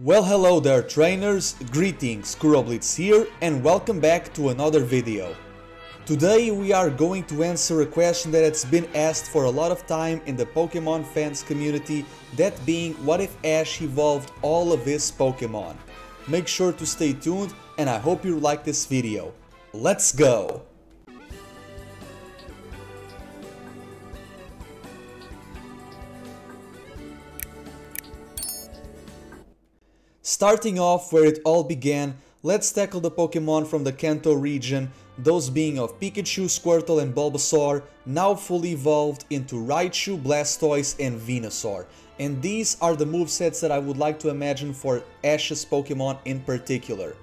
Well, hello there trainers, greetings, Kuroblitz here and welcome back to another video. Today we are going to answer a question that has been asked for a lot of time in the Pokemon fans community, that being what if Ash evolved all of his Pokemon? Make sure to stay tuned and I hope you like this video. Let's go! Starting off where it all began, let's tackle the Pokemon from the Kanto region, those being of Pikachu, Squirtle and Bulbasaur, now fully evolved into Raichu, Blastoise and Venusaur. And these are the movesets that I would like to imagine for Ash's Pokemon in particular.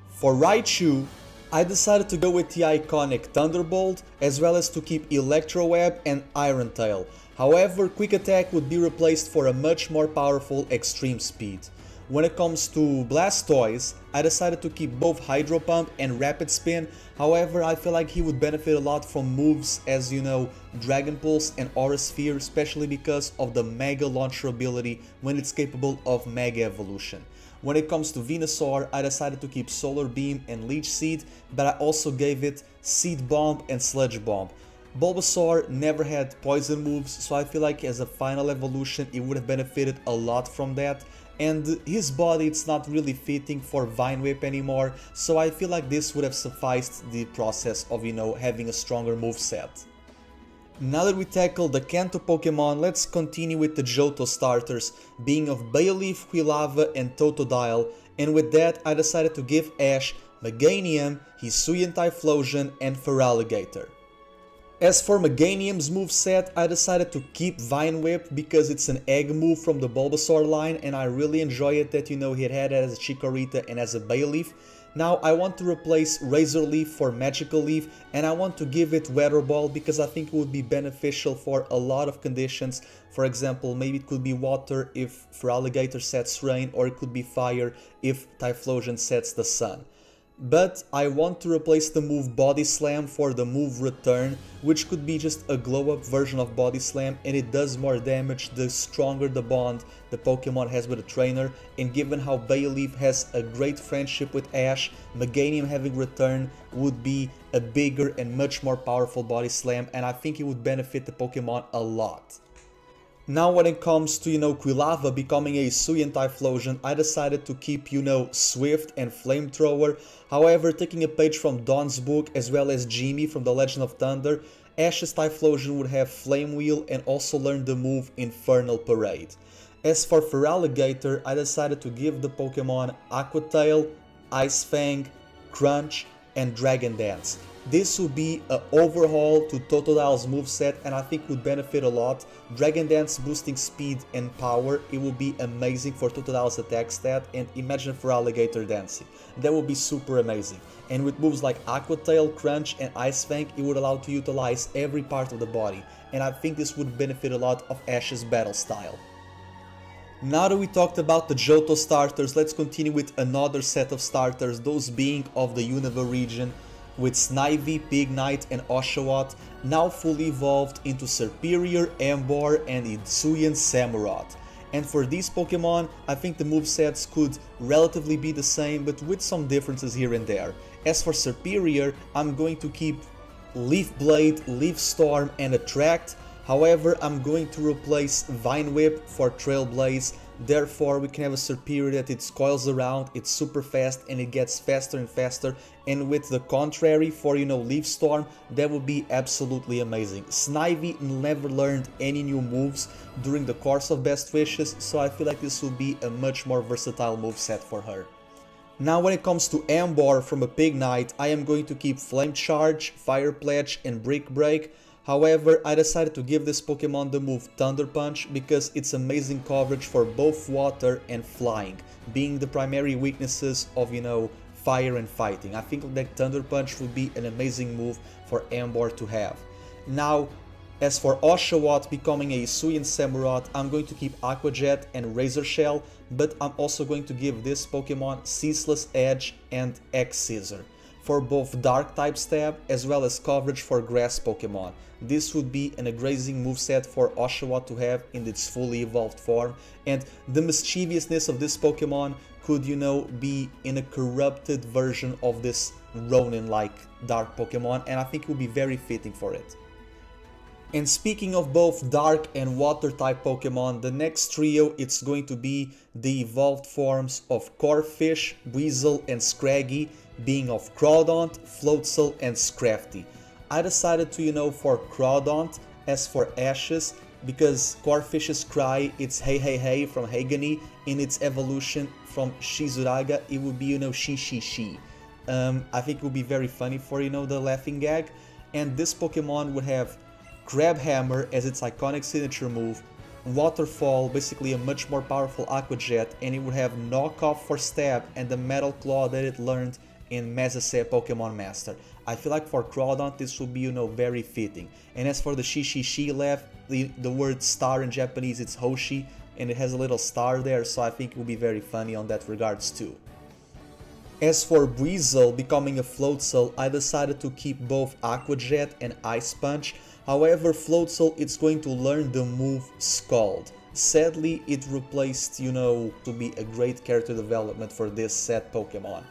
For Raichu, I decided to go with the iconic Thunderbolt, as well as to keep Electro Web and Iron Tail. However, Quick Attack would be replaced for a much more powerful Extreme Speed. When it comes to Blastoise, I decided to keep both Hydro Pump and Rapid Spin. However, I feel like he would benefit a lot from moves as, you know, Dragon Pulse and Aura Sphere, especially because of the Mega Launcher ability when it's capable of Mega Evolution. When it comes to Venusaur, I decided to keep Solar Beam and Leech Seed, but I also gave it Seed Bomb and Sludge Bomb. Bulbasaur never had poison moves, so I feel like as a final evolution it would have benefited a lot from that. And his body, it's not really fitting for Vine Whip anymore, so I feel like this would have sufficed the process of, you know, having a stronger moveset. Now that we tackled the Kanto Pokemon, let's continue with the Johto starters, being of Bayleef, Quilava and Totodile, and with that I decided to give Ash Meganium, Hisuian Typhlosion and Feraligatr. As for Meganium's moveset, I decided to keep Vine Whip because it's an egg move from the Bulbasaur line and I really enjoy it that, you know, he had it as a Chikorita and as a Bayleef. Now I want to replace Razor Leaf for Magical Leaf and I want to give it Weather Ball because I think it would be beneficial for a lot of conditions. For example, maybe it could be water if Feraligatr sets rain, or it could be fire if Typhlosion sets the sun. But I want to replace the move Body Slam for the move Return, which could be just a glow up version of Body Slam, and it does more damage the stronger the bond the Pokemon has with a trainer. And given how Bayleef has a great friendship with Ash, Meganium having Return would be a bigger and much more powerful Body Slam, and I think it would benefit the Pokemon a lot. Now when it comes to, you know, Quilava becoming a Hisuian Typhlosion, I decided to keep, you know, Swift and Flamethrower. However, taking a page from Dawn's book as well as Jimmy from the Legend of Thunder, Ash's Typhlosion would have Flame Wheel and also learn the move Infernal Parade. As for Feraligatr, I decided to give the Pokemon Aqua Tail, Ice Fang, Crunch and Dragon Dance. This would be an overhaul to Totodile's moveset and I think would benefit a lot. Dragon Dance boosting speed and power, it would be amazing for Totodile's attack stat, and imagine Feraligatr dancing. That would be super amazing. And with moves like Aqua Tail, Crunch and Ice Fang, it would allow to utilize every part of the body, and I think this would benefit a lot of Ash's battle style. Now that we talked about the Johto starters, let's continue with another set of starters, those being of the Unova region, with Snivy, Pignite and Oshawott now fully evolved into Serperior, Emboar and Hisuian Samurott. And for these Pokemon, I think the movesets could relatively be the same, but with some differences here and there. As for Serperior, I'm going to keep Leaf Blade, Leaf Storm and Attract. However, I'm going to replace Vine Whip for Trail Blaze. Therefore, we can have a Serperior that it coils around, it's super fast and it gets faster and faster. And with the contrary for, you know, Leaf Storm, that would be absolutely amazing. Snivy never learned any new moves during the course of Best Wishes, so I feel like this will be a much more versatile moveset for her. Now when it comes to Emboar from a Pignite, I am going to keep Flame Charge, Fire Pledge and Brick Break. However, I decided to give this Pokemon the move Thunder Punch because it's amazing coverage for both water and flying, being the primary weaknesses of, you know, fire and fighting. I think that Thunder Punch would be an amazing move for Emboar to have. Now, as for Oshawott becoming a Hisuian Samurott, I'm going to keep Aqua Jet and Razor Shell, but I'm also going to give this Pokemon Ceaseless Edge and X Scissor. for both dark type stab as well as coverage for grass Pokemon. This would be an amazing moveset for Oshawott to have in its fully evolved form, and the mischievousness of this Pokemon could, you know, be in a corrupted version of this Ronin-like dark Pokemon, and I think it would be very fitting for it. And speaking of both dark and water type Pokemon, the next trio it's going to be the evolved forms of Corphish, Weasel and Scraggy, being of Crawdaunt, Floatzel and Scrafty. I decided to, you know, for Crawdaunt as for Ashes, because Corphish's cry, it's hey hey hey from Hagani, in its evolution from Shizuraga, it would be, you know, she she she. I think it would be very funny for, you know, the laughing gag. And this Pokemon would have Crab Hammer as its iconic signature move, Waterfall, basically a much more powerful Aqua Jet, and it would have Knockoff for Stab and the Metal Claw that it learned in Mesasae Pokemon Master. I feel like for Crawdaunt this would be, you know, very fitting. And as for the Shi laugh, the word star in Japanese it's Hoshi, and it has a little star there, so I think it will be very funny on that regards too. As for Weasel becoming a Floatzel, I decided to keep both Aqua Jet and Ice Punch. However, Floatzel it's going to learn the move Scald. Sadly, it replaced, you know, to be a great character development for this set Pokemon.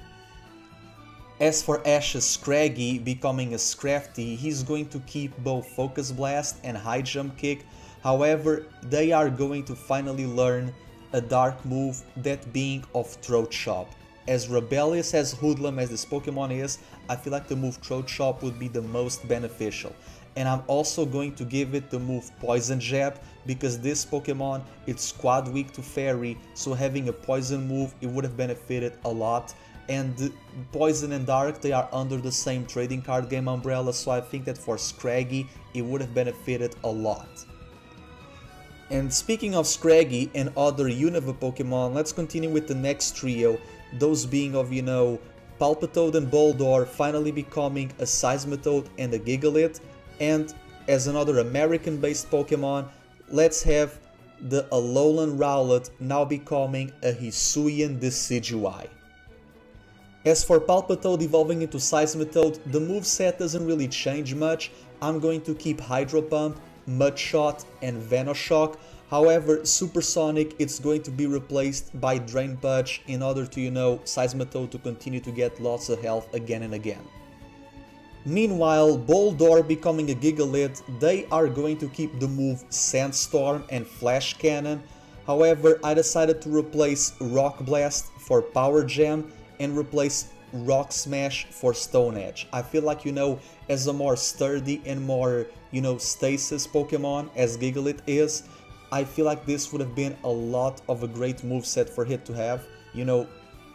As for Ash's Scraggy becoming a Scrafty, he's going to keep both Focus Blast and High Jump Kick. However, they are going to finally learn a dark move, that being of Throat Chop. As rebellious as Hoodlum as this Pokemon is, I feel like the move Throat Chop would be the most beneficial. And I'm also going to give it the move Poison Jab, because this Pokemon it's squad weak to Fairy, so having a poison move it would have benefited a lot. And Poison and Dark, they are under the same trading card game umbrella, so I think that for Scraggy it would have benefited a lot. And speaking of Scraggy and other Unova Pokemon, let's continue with the next trio, those being of, you know, Palpitoad and Boldore finally becoming a Seismitoad and a Gigalith. And as another American based Pokemon, let's have the Alolan Rowlet now becoming a Hisuian Decidueye. As for Palpitoad evolving into Seismitoad, the moveset doesn't really change much. I'm going to keep Hydro Pump, Mud Shot and Venoshock. However, Supersonic it's going to be replaced by Drain Punch in order to, you know, Seismitoad to continue to get lots of health again and again. Meanwhile, Boldore becoming a Gigalith, they are going to keep the move Sandstorm and Flash Cannon. However, I decided to replace Rock Blast for Power Gem and replace Rock Smash for Stone Edge. I feel like, you know, as a more sturdy and more, you know, stasis Pokemon as Gigalith is, I feel like this would have been a lot of a great moveset for it to have, you know,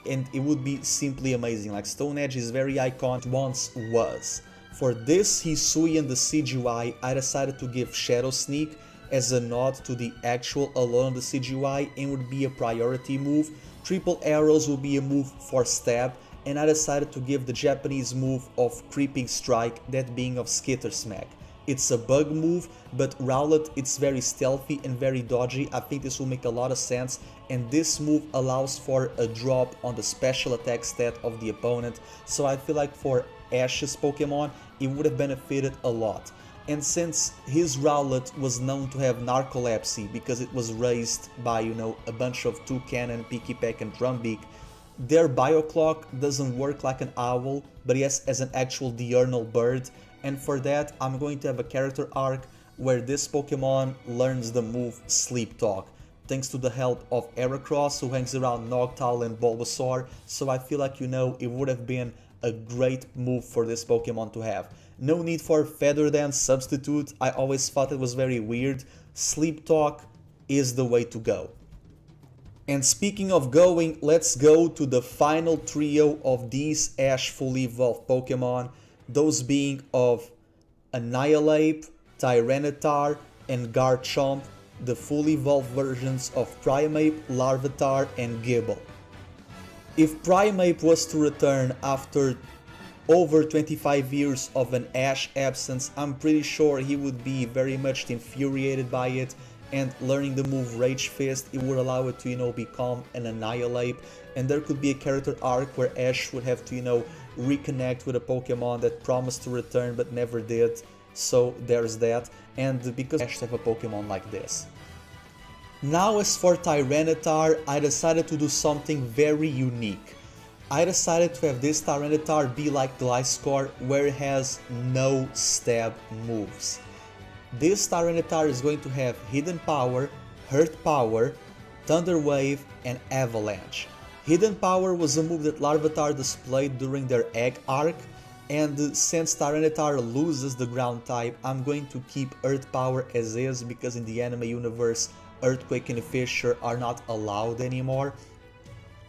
and it would be simply amazing. Like, Stone Edge is very iconic, once was. For this Hisuian Decidueye, I decided to give Shadow Sneak as a nod to the actual Alolan Decidueye, and would be a priority move. Triple Arrows will be a move for Stab, and I decided to give the Japanese move of Creeping Strike, that being of Skitter Smack. It's a bug move, but Rowlet it's very stealthy and very dodgy. I think this will make a lot of sense, and this move allows for a drop on the special attack stat of the opponent, so I feel like for Ash's Pokemon it would have benefited a lot. And since his Rowlet was known to have narcolepsy because it was raised by, you know, a bunch of Toucannon, Pikipek and Drumbeak, their Bioclock doesn't work like an owl, but yes, as an actual diurnal bird. And for that, I'm going to have a character arc where this Pokemon learns the move Sleep Talk, thanks to the help of Heracross, who hangs around Noctowl and Bulbasaur, so I feel like, you know, it would have been a great move for this Pokemon to have. No need for Feather Dance substitute, I always thought it was very weird. Sleep Talk is the way to go. And speaking of going, let's go to the final trio of these Ash fully evolved Pokemon, those being of Annihilape, Tyranitar and Garchomp, the fully evolved versions of Primeape, Larvitar and Gible. If Primeape was to return after over 25 years of an Ash absence, I'm pretty sure he would be very much infuriated by it, and learning the move Rage Fist, it would allow it to, you know, become an Annihilape, and there could be a character arc where Ash would have to, you know, reconnect with a Pokemon that promised to return but never did, so there's that, and because Ash have a Pokemon like this. Now as for Tyranitar, I decided to do something very unique. I decided to have this Tyranitar be like Gliscor, where it has no stab moves. This Tyranitar is going to have Hidden Power, Hurt Power, Thunder Wave, and Avalanche. Hidden Power was a move that Larvitar displayed during their Egg arc, and since Tyranitar loses the ground type, I'm going to keep Earth Power as is, because in the anime universe, Earthquake and Fissure are not allowed anymore.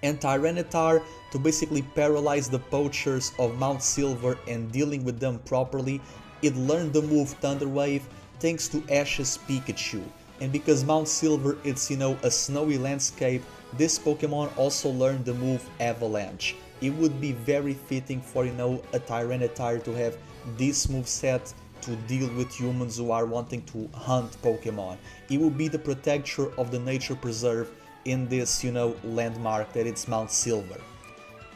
And Tyranitar, to basically paralyze the poachers of Mount Silver and dealing with them properly, it learned the move Thunder Wave thanks to Ash's Pikachu. And because Mount Silver it's, a snowy landscape, this Pokemon also learned the move Avalanche. It would be very fitting for, a Tyranitar to have this moveset to deal with humans who are wanting to hunt Pokemon. It would be the protector of the nature preserve in this, landmark that it's Mount Silver.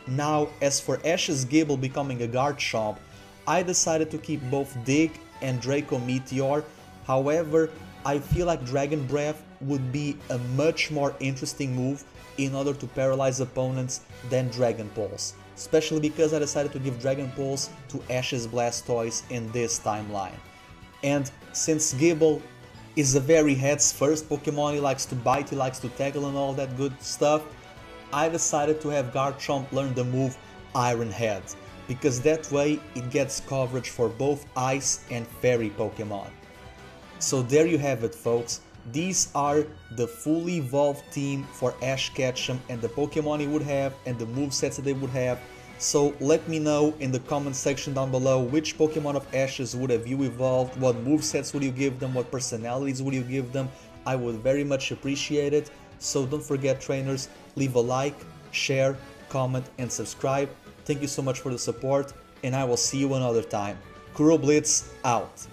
Now, as for Ash's Gible becoming a Garchomp, I decided to keep both Dig and Draco Meteor. However, I feel like Dragon Breath would be a much more interesting move in order to paralyze opponents than Dragon Pulse, especially because I decided to give Dragon Pulse to Ash's Blastoise in this timeline. And since Gible is a very heads-first Pokemon, he likes to bite, he likes to tackle and all that good stuff, I decided to have Garchomp learn the move Iron Head, because that way it gets coverage for both Ice and Fairy Pokemon. So there you have it, folks. These are the fully evolved team for Ash Ketchum and the Pokemon he would have and the movesets that they would have. So let me know in the comment section down below which Pokemon of Ash's would have you evolved, what movesets would you give them, what personalities would you give them. I would very much appreciate it. So don't forget, trainers, leave a like, share, comment and subscribe. Thank you so much for the support, and I will see you another time. Kuro Blitz out.